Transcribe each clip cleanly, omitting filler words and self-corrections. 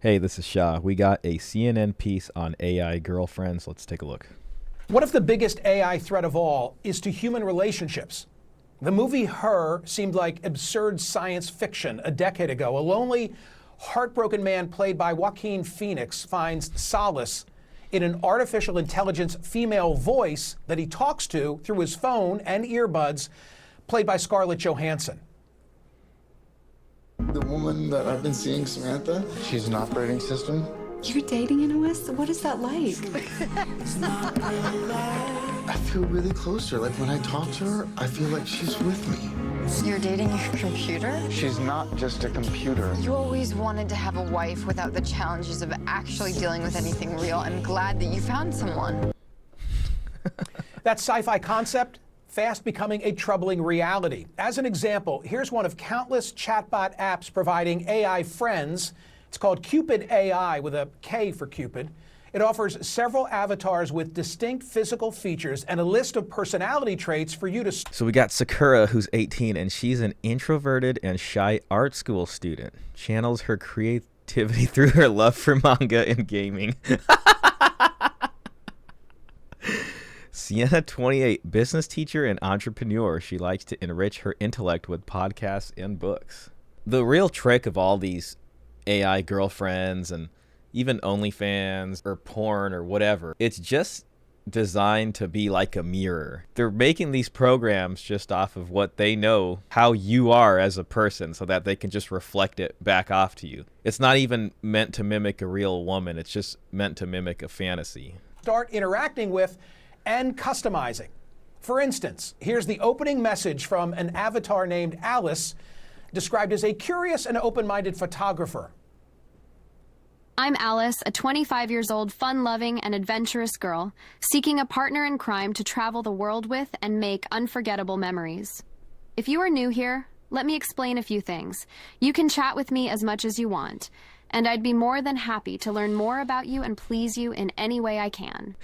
Hey, this is Shah. We got a CNN piece on AI girlfriends. Let's take a look. What if the biggest AI threat of all is to human relationships? The movie Her seemed like absurd science fiction a decade ago. A lonely, heartbroken man played by Joaquin Phoenix finds solace in an artificial intelligence female voice that he talks to through his phone and earbuds, played by Scarlett Johansson. The woman that I've been seeing, Samantha, she's an operating system. You're dating Inois? What is that like? I feel really close to her. Like when I talk to her, I feel like she's with me. You're dating your computer? She's not just a computer. You always wanted to have a wife without the challenges of actually dealing with anything real. I'm glad that you found someone. That sci-fi concept fast becoming a troubling reality. As an example, here's one of countless chatbot apps providing AI friends. It's called Cupid AI with a K for Cupid. It offers several avatars with distinct physical features and a list of personality traits for you to... So we got Sakura, who's 18, and she's an introverted and shy art school student. Channels her creativity through her love for manga and gaming. Sienna, 28, business teacher and entrepreneur. She likes to enrich her intellect with podcasts and books. The real trick of all these AI girlfriends and even OnlyFans or porn or whatever, it's just designed to be like a mirror. They're making these programs just off of what they know how you are as a person so that they can just reflect it back off to you. It's not even meant to mimic a real woman. It's just meant to mimic a fantasy. Start interacting with and customizing. For instance, here's the opening message from an avatar named Alice, described as a curious and open-minded photographer. I'm Alice, a 25 years old, fun-loving and adventurous girl, seeking a partner in crime to travel the world with and make unforgettable memories. If you are new here, let me explain a few things. You can chat with me as much as you want, and I'd be more than happy to learn more about you and please you in any way I can.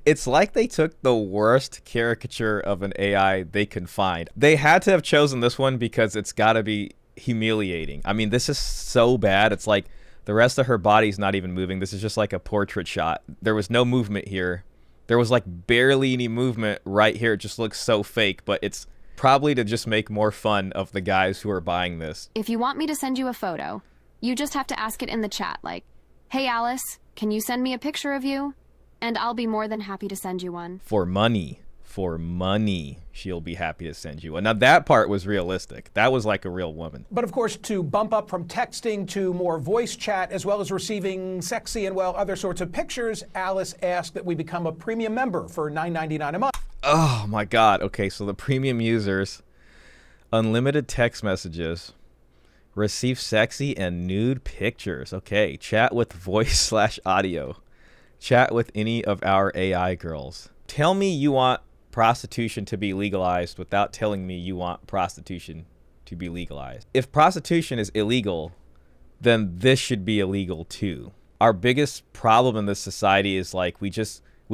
It's like they took the worst caricature of an AI they could find. They had to have chosen this one because it's got to be humiliating. I mean, this is so bad. It's like the rest of her body's not even moving. This is just like a portrait shot. There was no movement here. There was like barely any movement right here. It just looks so fake, but it's probably to just make more fun of the guys who are buying this. If you want me to send you a photo, you just have to ask it in the chat, like, "Hey Alice, can you send me a picture of you?" And I'll be more than happy to send you one. For money, she'll be happy to send you one. Now that part was realistic. That was like a real woman. But of course, to bump up from texting to more voice chat, as well as receiving sexy and, well, other sorts of pictures, Alice asked that we become a premium member for $9.99 a month. Oh my God. Okay, so the premium users, unlimited text messages, receive sexy and nude pictures. Okay, chat with voice/audio. Chat with any of our AI girls. Tell me you want prostitution to be legalized without telling me you want prostitution to be legalized. If prostitution is illegal, then this should be illegal too. Our biggest problem in this society is like we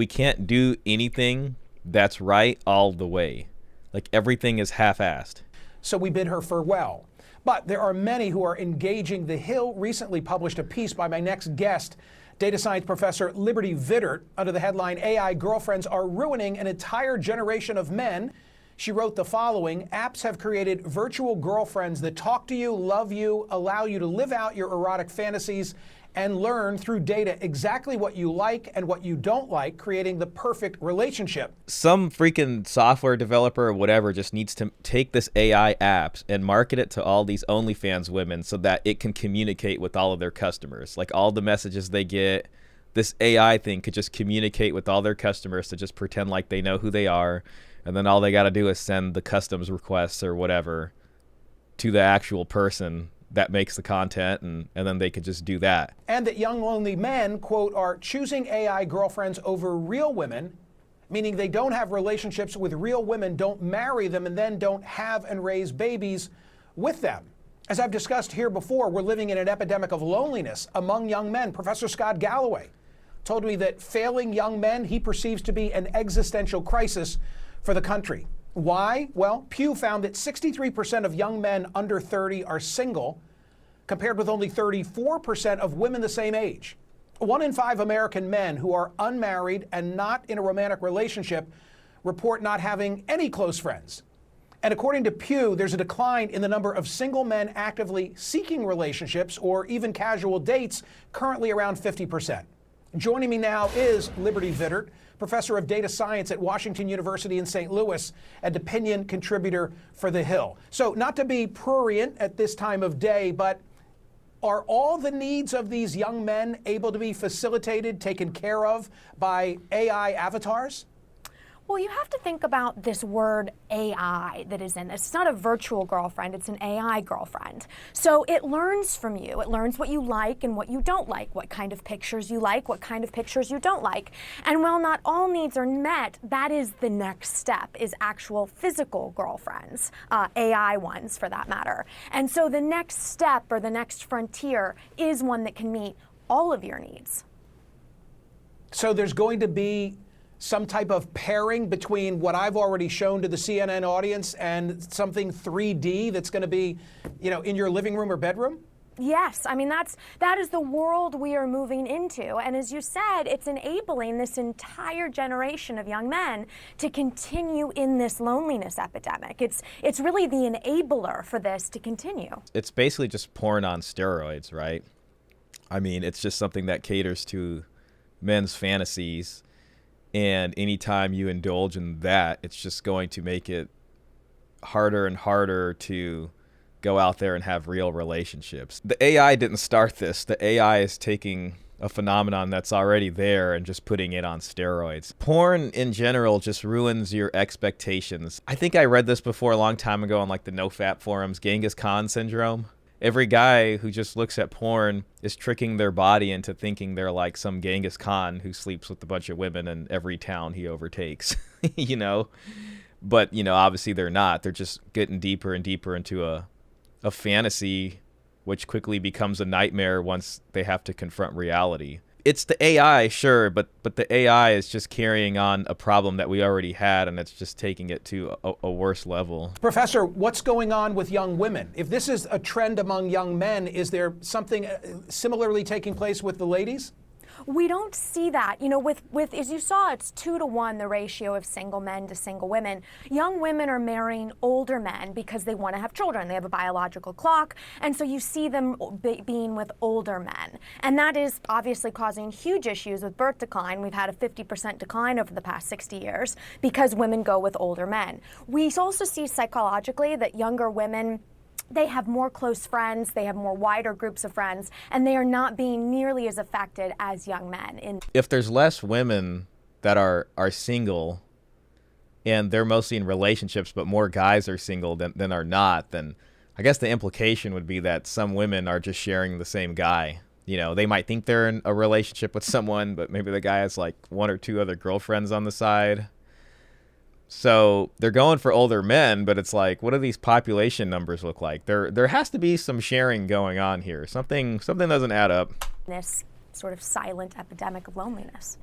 can't do anything that's right all the way. Like everything is half-assed. So we bid her farewell. But there are many who are engaging. The Hill recently published a piece by my next guest, data science professor Liberty Vitter, under the headline, "AI Girlfriends Are Ruining an Entire Generation of Men." She wrote the following: apps have created virtual girlfriends that talk to you, love you, allow you to live out your erotic fantasies, and learn through data exactly what you like and what you don't like, creating the perfect relationship. Some freaking software developer or whatever just needs to take this AI apps and market it to all these OnlyFans women so that it can communicate with all of their customers. Like all the messages they get, this AI thing could just communicate with all their customers to just pretend like they know who they are. And then all they got to do is send the customs requests or whatever to the actual person that makes the content, and then they could just do that. And that young lonely men, quote, are choosing AI girlfriends over real women, meaning they don't have relationships with real women, don't marry them, and then don't have and raise babies with them. As I've discussed here before, we're living in an epidemic of loneliness among young men. Professor Scott Galloway told me that failing young men he perceives to be an existential crisis for the country. Why? Well, Pew found that 63% of young men under 30 are single. compared with only 34% of women the same age. 1 in 5 American men who are unmarried and not in a romantic relationship report not having any close friends. And according to Pew, there's a decline in the number of single men actively seeking relationships or even casual dates, currently around 50%. Joining me now is Liberty Vitter, professor of data science at Washington University in St. Louis and opinion contributor for The Hill. So not to be prurient at this time of day, but are all the needs of these young men able to be facilitated, taken care of by AI avatars? Well, you have to think about this word AI that is in this. It's not a virtual girlfriend, it's an AI girlfriend. So it learns from you. It learns what you like and what you don't like, what kind of pictures you like, what kind of pictures you don't like. And while not all needs are met, that is the next step, is actual physical girlfriends, AI ones for that matter. And so the next step or the next frontier is one that can meet all of your needs. So there's going to be some type of pairing between what I've already shown to the CNN audience and something 3D that's going to be, in your living room or bedroom? Yes, I mean, that is the world we are moving into. And as you said, it's enabling this entire generation of young men to continue in this loneliness epidemic. It's really the enabler for this to continue. It's basically just porn on steroids, right? I mean, it's just something that caters to men's fantasies. And anytime you indulge in that, it's just going to make it harder and harder to go out there and have real relationships. The AI didn't start this. The AI is taking a phenomenon that's already there and just putting it on steroids. Porn in general just ruins your expectations. I think I read this before a long time ago on like the NoFap forums, Genghis Khan syndrome. Every guy who just looks at porn is tricking their body into thinking they're like some Genghis Khan who sleeps with a bunch of women in every town he overtakes, But, obviously they're not. They're just getting deeper and deeper into a fantasy, which quickly becomes a nightmare once they have to confront reality. It's the AI, sure, but the AI is just carrying on a problem that we already had, and it's just taking it to a worse level. Professor, what's going on with young women? If this is a trend among young men, is there something similarly taking place with the ladies? We don't see that. With as you saw, it's 2 to 1, the ratio of single men to single women. Young women are marrying older men because they want to have children. They have a biological clock, and so you see them being with older men. And that is obviously causing huge issues with birth decline. We've had a 50% decline over the past 60 years because women go with older men. We also see psychologically that younger women, they have more close friends, they have more wider groups of friends, and they are not being nearly as affected as young men. If there's less women that are single and they're mostly in relationships, but more guys are single than are not, then I guess the implication would be that some women are just sharing the same guy. They might think they're in a relationship with someone, but maybe the guy has like 1 or 2 other girlfriends on the side. So they're going for older men, but it's like, what do these population numbers look like? There has to be some sharing going on here. Something doesn't add up. This sort of silent epidemic of loneliness.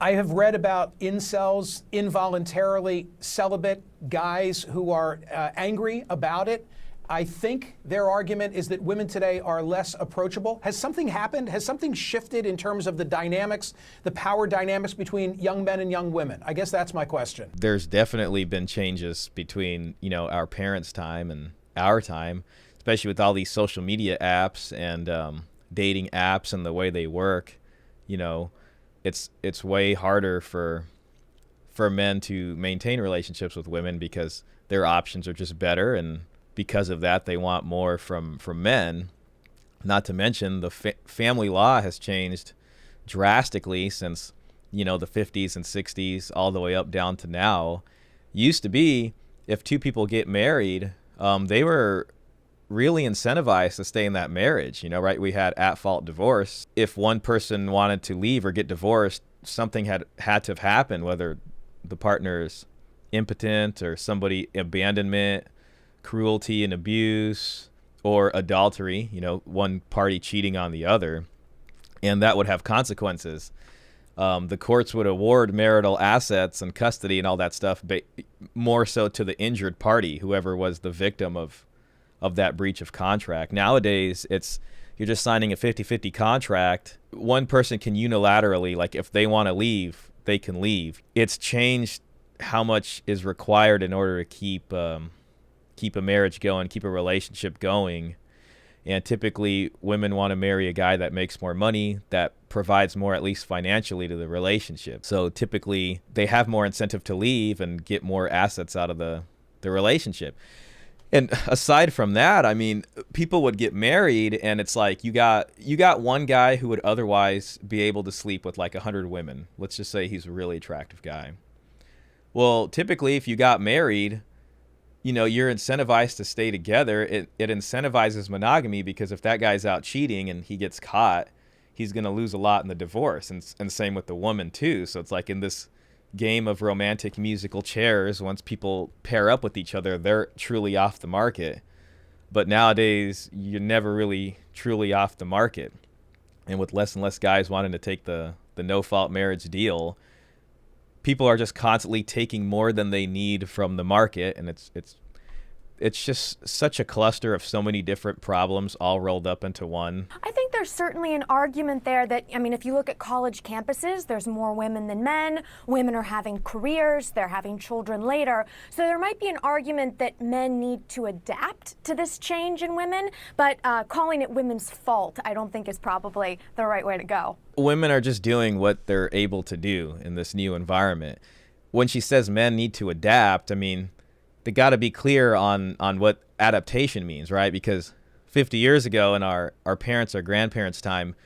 I have read about incels, involuntarily celibate guys who are angry about it. I think their argument is that women today are less approachable. Has something happened? Has something shifted in terms of the dynamics, the power dynamics between young men and young women? I guess that's my question. There's definitely been changes between, our parents' time and our time, especially with all these social media apps and dating apps and the way they work. It's way harder for men to maintain relationships with women because their options are just better, and because of that, they want more from men. Not to mention the family law has changed drastically since, the 50s and 60s all the way up down to now. Used to be, if 2 people get married, they were really incentivized to stay in that marriage, right? We had at-fault divorce. If one person wanted to leave or get divorced, something had to have happened, whether the partner's impotent or somebody abandonment, cruelty and abuse, or adultery, one party cheating on the other, and that would have consequences. The courts would award marital assets and custody and all that stuff, but more so to the injured party, whoever was the victim of of that breach of contract. Nowadays, you're just signing a 50-50 contract. One person can unilaterally, like if they want to leave, they can leave. It's changed how much is required in order to keep a marriage going, keep a relationship going. And typically women want to marry a guy that makes more money, that provides more, at least financially, to the relationship. So typically they have more incentive to leave and get more assets out of the relationship. And aside from that, I mean, people would get married and it's like you got one guy who would otherwise be able to sleep with like 100 women. Let's just say he's a really attractive guy. Well, typically if you got married, you know, you're incentivized to stay together. It incentivizes monogamy, because if that guy's out cheating and he gets caught, he's going to lose a lot in the divorce. And same with the woman too. So it's like in this game of romantic musical chairs, once people pair up with each other, they're truly off the market. But nowadays, you're never really truly off the market. And with less and less guys wanting to take the no-fault marriage deal, people are just constantly taking more than they need from the market. And it's just such a cluster of so many different problems all rolled up into one. I think there's certainly an argument there that, I mean, if you look at college campuses, there's more women than men. Women are having careers, they're having children later. So there might be an argument that men need to adapt to this change in women, but calling it women's fault, I don't think is probably the right way to go. Women are just doing what they're able to do in this new environment. When she says men need to adapt, I mean, they got to be clear on what adaptation means, right? Because 50 years ago in our parents' or grandparents' time,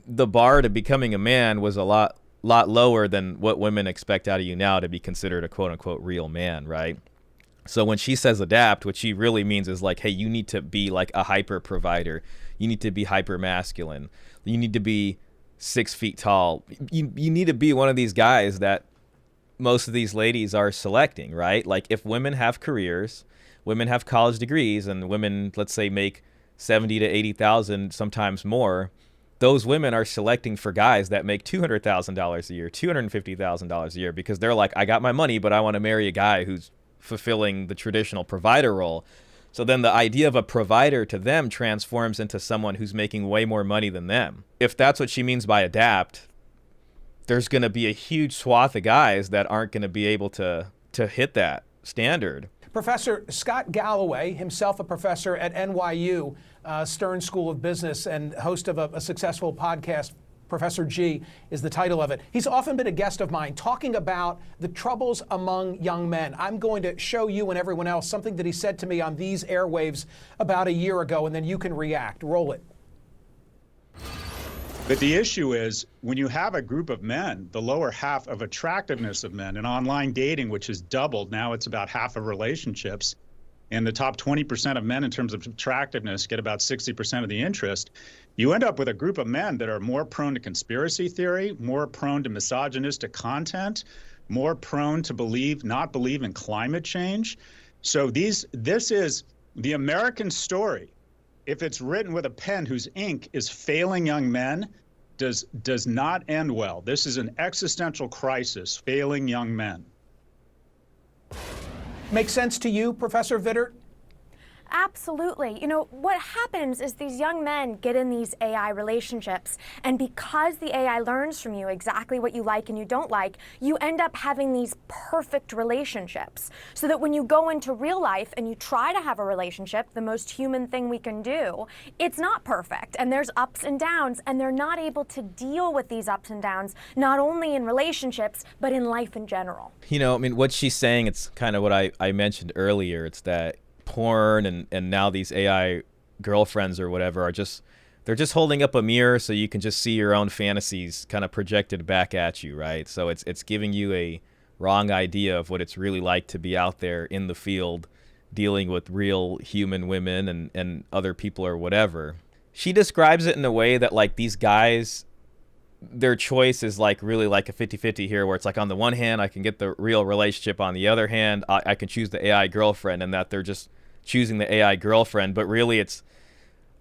the bar to becoming a man was a lot lower than what women expect out of you now to be considered a quote-unquote real man, right? So when she says adapt, what she really means is like, hey, you need to be like a hyper provider. You need to be hyper masculine. You need to be 6 feet tall. You need to be one of these guys that most of these ladies are selecting, right? Like if women have careers, women have college degrees, and women, let's say, make 70 to 80,000, sometimes more, those women are selecting for guys that make $200,000 a year, $250,000 a year, because they're like, I got my money, but I want to marry a guy who's fulfilling the traditional provider role. So then the idea of a provider to them transforms into someone who's making way more money than them. If that's what she means by adapt, there's going to be a huge swath of guys that aren't going to be able to hit that standard. Professor Scott Galloway, himself a professor at NYU Stern School of Business and host of a successful podcast, Professor G is the title of it. He's often been a guest of mine talking about the troubles among young men. I'm going to show you and everyone else something that he said to me on these airwaves about a year ago, and then you can react. Roll it. But the issue is, when you have a group of men, the lower half of attractiveness of men in online dating, which has doubled, now it's about half of relationships, and the top 20% of men in terms of attractiveness get about 60% of the interest, you end up with a group of men that are more prone to conspiracy theory, more prone to misogynistic content, more prone to not believe in climate change. So this is the American story. If it's written with a pen whose ink is failing young men, does not end well. This is an existential crisis, failing young men. Make sense to you, Professor Vitter? Absolutely. You know, what happens is these young men get in these AI relationships, and because the AI learns from you exactly what you like and you don't like, you end up having these perfect relationships. So that when you go into real life and you try to have a relationship, the most human thing we can do, it's not perfect, and there's ups and downs, and they're not able to deal with these ups and downs, not only in relationships, but in life in general. You know, I mean, what she's saying, it's kind of what I mentioned earlier. It's that porn and now these AI girlfriends or whatever they're just holding up a mirror so you can just see your own fantasies kind of projected back at you, right? So it's giving you a wrong idea of what it's really like to be out there in the field dealing with real human women and other people or whatever. She describes it in a way that like these guys, their choice is like really like a 50-50 here, where it's like on the one hand I can get the real relationship, on the other hand I can choose the AI girlfriend, and that they're just choosing the AI girlfriend. But really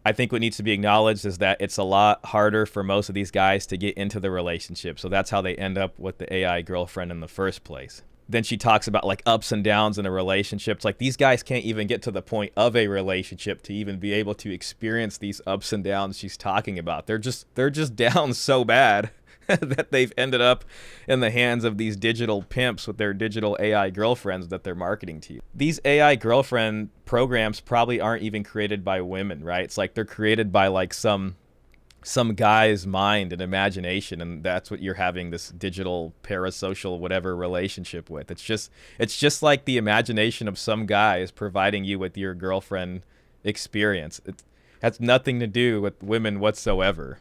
I think what needs to be acknowledged is that it's a lot harder for most of these guys to get into the relationship. So that's how they end up with the AI girlfriend in the first place. then she talks about like ups and downs in a relationship. It's like these guys can't even get to the point of a relationship to even be able to experience these ups and downs she's talking about. They're just down so bad that they've ended up in the hands of these digital pimps with their digital AI girlfriends that they're marketing to you. These AI girlfriend programs probably aren't even created by women, right? It's like they're created by like some guy's mind and imagination, and that's what you're having this digital parasocial whatever relationship with. It's just like the imagination of some guy is providing you with your girlfriend experience. It has nothing to do with women whatsoever.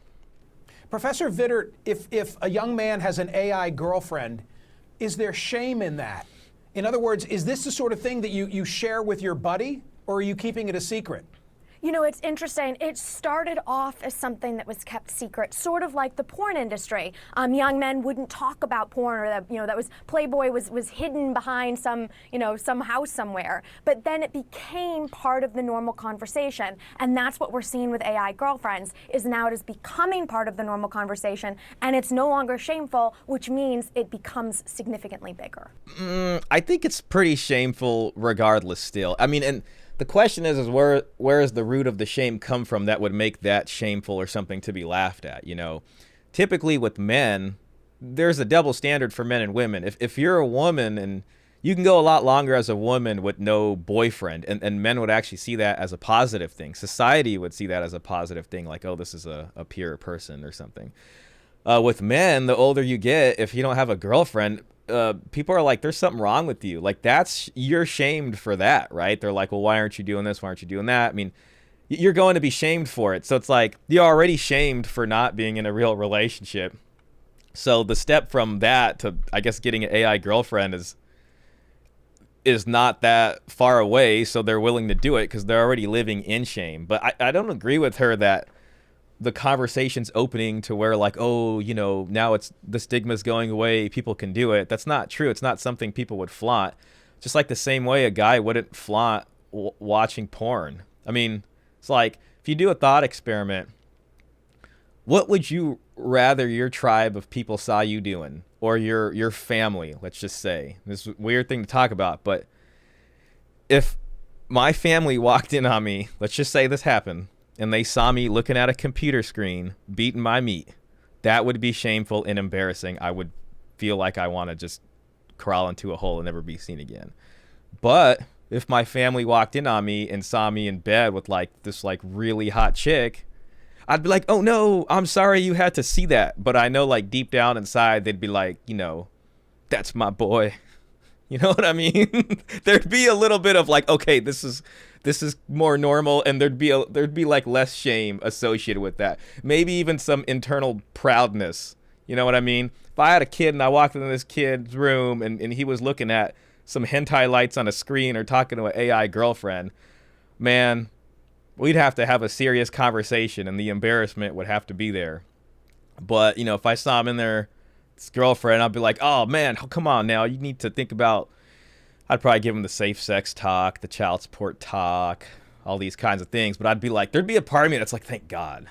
Professor Vitter, if a young man has an AI girlfriend, is there shame in that? In other words, is this the sort of thing that you share with your buddy, or are you keeping it a secret? You know, it's interesting. It started off as something that was kept secret, sort of like the porn industry. Young men wouldn't talk about porn, or that was Playboy was hidden behind some house somewhere. But then it became part of the normal conversation, and that's what we're seeing with AI girlfriends. Is now it is becoming part of the normal conversation, and it's no longer shameful, which means it becomes significantly bigger. I think it's pretty shameful, regardless. Still, I mean, and the question is where does the root of the shame come from that would make that shameful or something to be laughed at? You know, typically with men, there's a double standard for men and women. If you're a woman, and you can go a lot longer as a woman with no boyfriend, and men would actually see that as a positive thing. Society would see that as a positive thing, like, oh, this is a pure person or something. With men, the older you get, if you don't have a girlfriend, people are like, there's something wrong with you. Like, you're shamed for that, right? They're like, well, why aren't you doing this? Why aren't you doing that? I mean, you're going to be shamed for it. So it's like, you're already shamed for not being in a real relationship. So the step from that to, I guess, getting an AI girlfriend is not that far away. So they're willing to do it because they're already living in shame. But I don't agree with her that the conversation's opening to where like, oh, now the stigma's going away, people can do it. That's not true. It's not something people would flaunt. Just like the same way a guy wouldn't flaunt watching porn. I mean, it's like, if you do a thought experiment, what would you rather your tribe of people saw you doing, or your family, let's just say? This is a weird thing to talk about, but if my family walked in on me, let's just say this happened, and they saw me looking at a computer screen, beating my meat, that would be shameful and embarrassing. I would feel like I want to just crawl into a hole and never be seen again. But if my family walked in on me and saw me in bed with like this like really hot chick, I'd be like, oh no, I'm sorry you had to see that. But I know like deep down inside, they'd be like, that's my boy. You know what I mean? There'd be a little bit of like, okay, this is more normal, and there'd be like less shame associated with that. Maybe even some internal proudness. You know what I mean? If I had a kid and I walked into this kid's room and he was looking at some hentai lights on a screen or talking to an AI girlfriend, man, we'd have to have a serious conversation, and the embarrassment would have to be there. But, if I saw him in there, his girlfriend, I'd be like, oh man, come on now, you need to think about, I'd probably give him the safe sex talk, the child support talk, all these kinds of things. But I'd be like, there'd be a part of me that's like, thank God,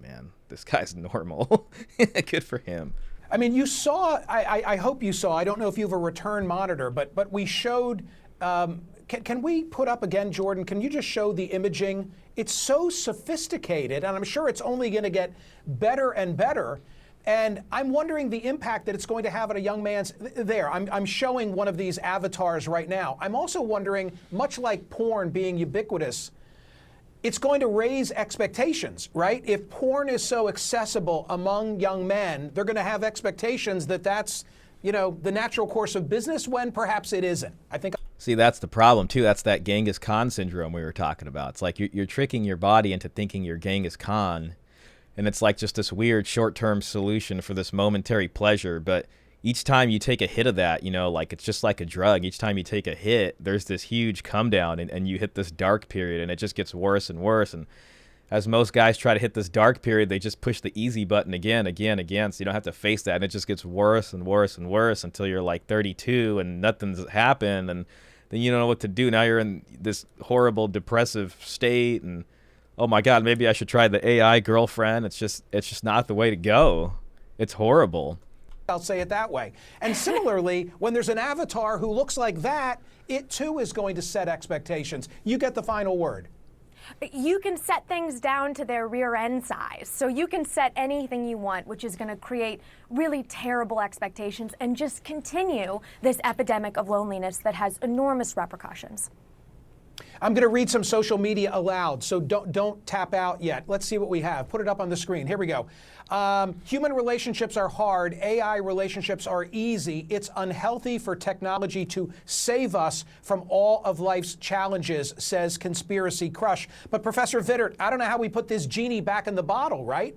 man, this guy's normal. Good for him. I mean, you saw, I hope you saw, I don't know if you have a return monitor, but we showed, can we put up again, Jordan, can you just show the imaging? It's so sophisticated, and I'm sure it's only going to get better and better. And I'm wondering the impact that it's going to have on a young man's, I'm showing one of these avatars right now. I'm also wondering, much like porn being ubiquitous, it's going to raise expectations, right? If porn is so accessible among young men, they're going to have expectations that that's, the natural course of business, when perhaps it isn't. I think. See, that's the problem too. That's that Genghis Khan syndrome we were talking about. It's like you're tricking your body into thinking you're Genghis Khan. And it's like just this weird short-term solution for this momentary pleasure. But each time you take a hit of that, like it's just like a drug. Each time you take a hit, there's this huge come down, and you hit this dark period, and it just gets worse and worse. And as most guys try to hit this dark period, they just push the easy button again. So you don't have to face that. And it just gets worse and worse and worse until you're like 32 and nothing's happened. And then you don't know what to do. Now you're in this horrible depressive state, and oh my God, maybe I should try the AI girlfriend. It's just not the way to go. It's horrible. I'll say it that way. And similarly, when there's an avatar who looks like that, it too is going to set expectations. You get the final word. You can set things down to their rear end size. So you can set anything you want, which is going to create really terrible expectations and just continue this epidemic of loneliness that has enormous repercussions. I'm going to read some social media aloud, so don't tap out yet. Let's see what we have. Put it up on the screen. Here we go. Human relationships are hard. AI relationships are easy. It's unhealthy for technology to save us from all of life's challenges, says Conspiracy Crush. But Professor Vitter, I don't know how we put this genie back in the bottle, right?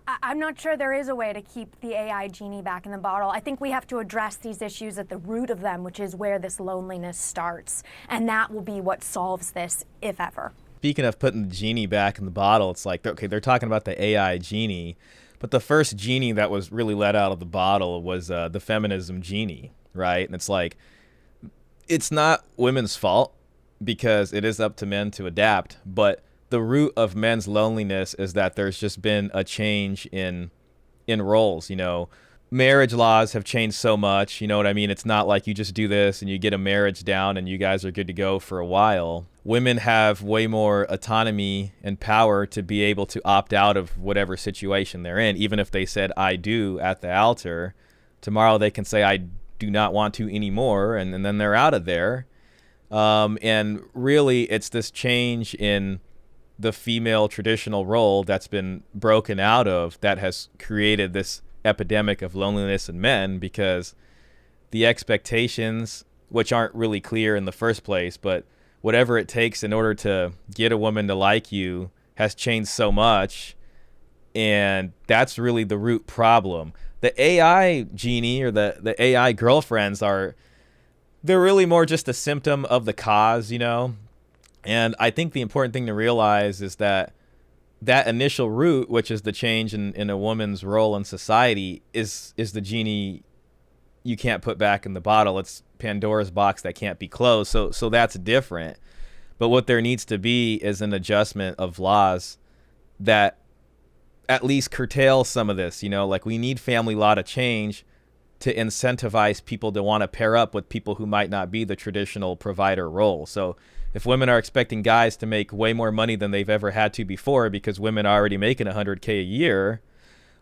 I'm not sure there is a way to keep the AI genie back in the bottle. I think we have to address these issues at the root of them, which is where this loneliness starts. And that will be what solves this, if ever. Speaking of putting the genie back in the bottle, it's like, okay, they're talking about the AI genie, but the first genie that was really let out of the bottle was the feminism genie, right? And it's like, it's not women's fault because it is up to men to adapt, but the root of men's loneliness is that there's just been a change in roles. You know, marriage laws have changed so much. You know what I mean? It's not like you just do this and you get a marriage down and you guys are good to go for a while. Women have way more autonomy and power to be able to opt out of whatever situation they're in. Even if they said, I do at the altar, tomorrow they can say, I do not want to anymore. And then they're out of there. And really, it's this change in the female traditional role that's been broken out of that has created this epidemic of loneliness in men, because the expectations, which aren't really clear in the first place, but whatever it takes in order to get a woman to like you has changed so much. And that's really the root problem. The AI genie or the AI girlfriends they're really more just a symptom of the cause, you know? And I think the important thing to realize is that initial root, which is the change in a woman's role in society, is the genie you can't put back in the bottle. It's Pandora's box that can't be closed. So that's different. But what there needs to be is an adjustment of laws that at least curtail some of this. You know, like we need family law to change to incentivize people to want to pair up with people who might not be the traditional provider role. So if women are expecting guys to make way more money than they've ever had to before because women are already making $100K a year,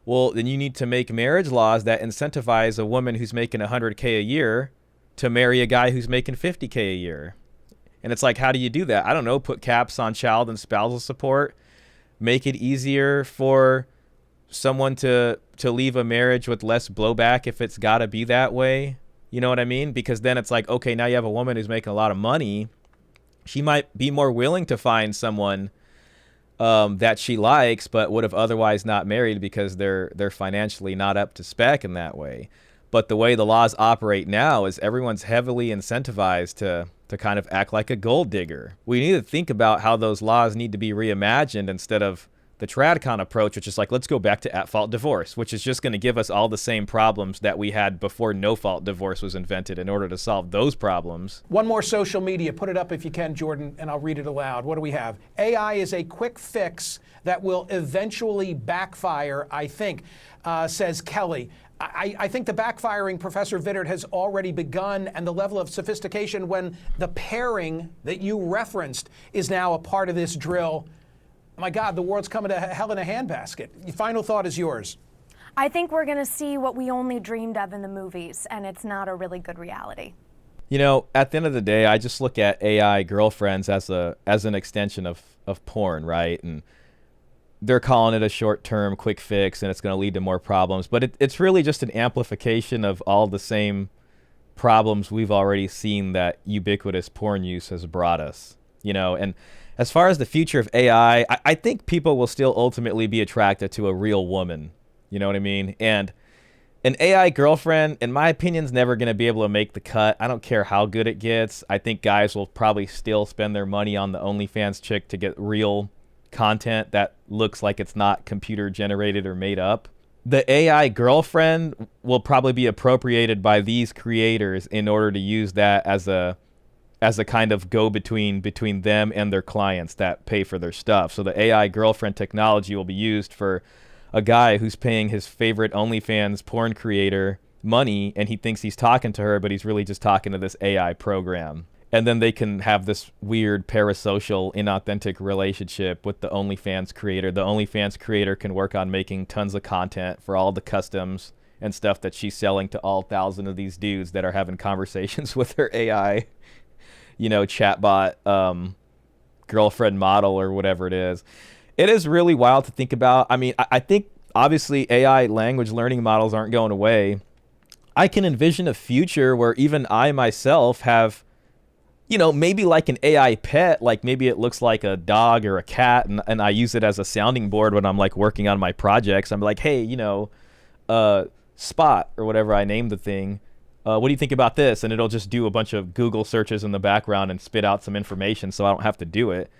well, then you need to make marriage laws that incentivize a woman who's making $100K a year to marry a guy who's making $50K a year. And it's like, how do you do that? I don't know, put caps on child and spousal support, make it easier for someone to leave a marriage with less blowback if it's got to be that way. You know what I mean? Because then it's like, okay, now you have a woman who's making a lot of money. She might be more willing to find someone that she likes, but would have otherwise not married because they're financially not up to spec in that way. But the way the laws operate now is everyone's heavily incentivized to kind of act like a gold digger. We need to think about how those laws need to be reimagined instead of the TradCon approach, which is like, let's go back to at-fault divorce, which is just going to give us all the same problems that we had before no-fault divorce was invented in order to solve those problems. One more social media. Put it up if you can, Jordan, and I'll read it aloud. What do we have? AI is a quick fix that will eventually backfire, I think, says Kelly. I think the backfiring, Professor Vitter, has already begun, and the level of sophistication when the pairing that you referenced is now a part of this drill. My God, the world's coming to hell in a handbasket. Your final thought is yours. I think we're going to see what we only dreamed of in the movies, and it's not a really good reality. You know, at the end of the day, I just look at AI girlfriends as an extension of porn, right? And they're calling it a short-term quick fix, and it's going to lead to more problems. But it's really just an amplification of all the same problems we've already seen that ubiquitous porn use has brought us. You know, and as far as the future of AI, I think people will still ultimately be attracted to a real woman. You know what I mean? And an AI girlfriend, in my opinion, is never going to be able to make the cut. I don't care how good it gets. I think guys will probably still spend their money on the OnlyFans chick to get real content that looks like it's not computer generated or made up. The AI girlfriend will probably be appropriated by these creators in order to use that as a kind of go-between between them and their clients that pay for their stuff. So the AI girlfriend technology will be used for a guy who's paying his favorite OnlyFans porn creator money, and he thinks he's talking to her, but he's really just talking to this AI program. And then they can have this weird parasocial, inauthentic relationship with the OnlyFans creator. The OnlyFans creator can work on making tons of content for all the customs and stuff that she's selling to all 1,000 of these dudes that are having conversations with her AI, chatbot, girlfriend model or whatever it is. It is really wild to think about. I mean, I think obviously AI language learning models aren't going away. I can envision a future where even I myself have, maybe like an AI pet, like maybe it looks like a dog or a cat, and I use it as a sounding board when I'm like working on my projects. I'm like, hey, Spot or whatever I named the thing. What do you think about this? And it'll just do a bunch of Google searches in the background and spit out some information so I don't have to do it.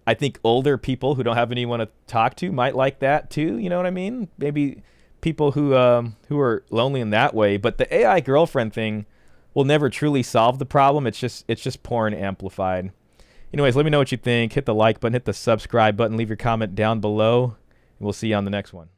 I think older people who don't have anyone to talk to might like that too. You know what I mean? Maybe people who are lonely in that way. But the AI girlfriend thing will never truly solve the problem. It's just porn amplified. Anyways, let me know what you think. Hit the like button, hit the subscribe button, leave your comment down below, and we'll see you on the next one.